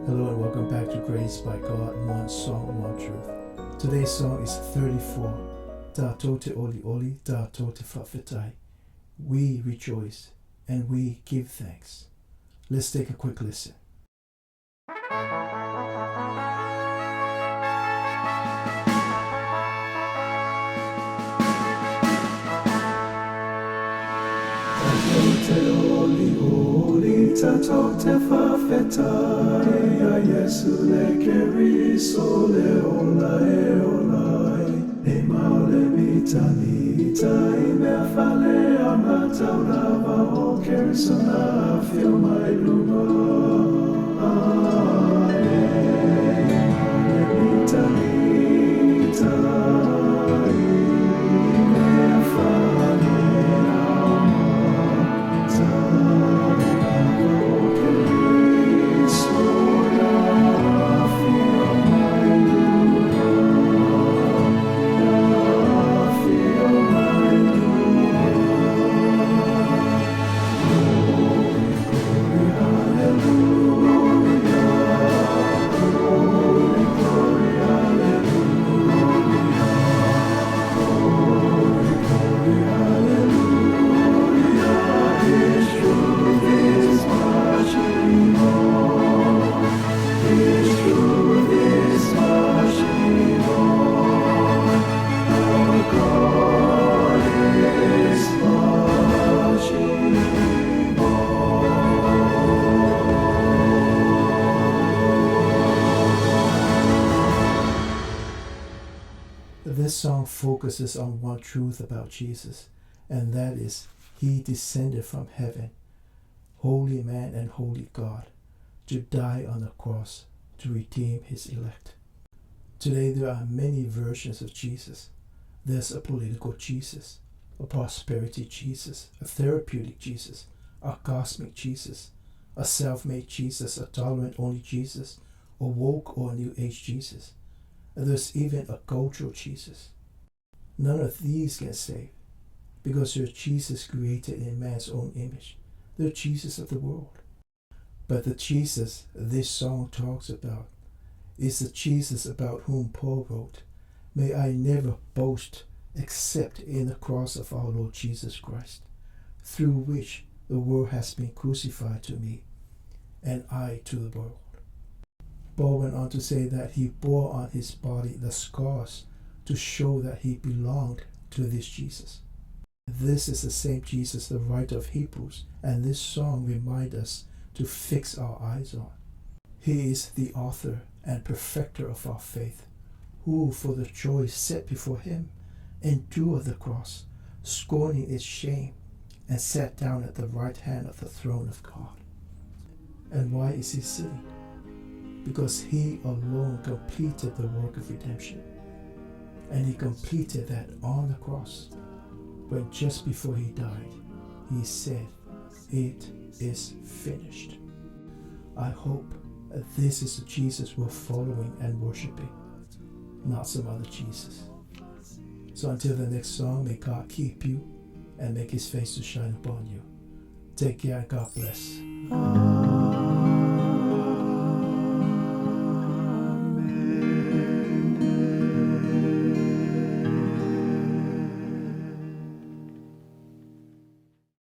Hello and welcome back to Grace by God, One Song, One Truth. Today's song is 34, Tatou olioli, Tatou whawhetai. We rejoice and we give thanks. Let's take a quick listen. Tatou te whawhetai, a Yesu le keri so le ola e olai. E maole mita I mea whale a matau rawa o Carson a whio mai luma. E maole mita I mea whale a matau. This song focuses on one truth about Jesus, and that is he descended from heaven, holy man and holy God, to die on the cross to redeem his elect. Today there are many versions of Jesus. There's a political Jesus, a prosperity Jesus, a therapeutic Jesus, a cosmic Jesus, a self-made Jesus, a tolerant only Jesus, a woke or new age Jesus. There's even a cultural Jesus. None of these can save, because they're Jesus created in man's own image. They're Jesus of the world. But the Jesus this song talks about is the Jesus about whom Paul wrote, "May I never boast except in the cross of our Lord Jesus Christ, through which the world has been crucified to me, and I to the world." Paul went on to say that he bore on his body the scars to show that he belonged to this Jesus. This is the same Jesus the writer of Hebrews and this song remind us to fix our eyes on. He is the author and perfecter of our faith, who for the joy set before him endured the cross, scorning its shame, and sat down at the right hand of the throne of God. And why is he sitting? Because he alone completed the work of redemption. And he completed that on the cross, when just before he died, he said, "It is finished." I hope that this is the Jesus we're following and worshiping, not some other Jesus. So until the next song, may God keep you and make his face to shine upon you. Take care and God bless.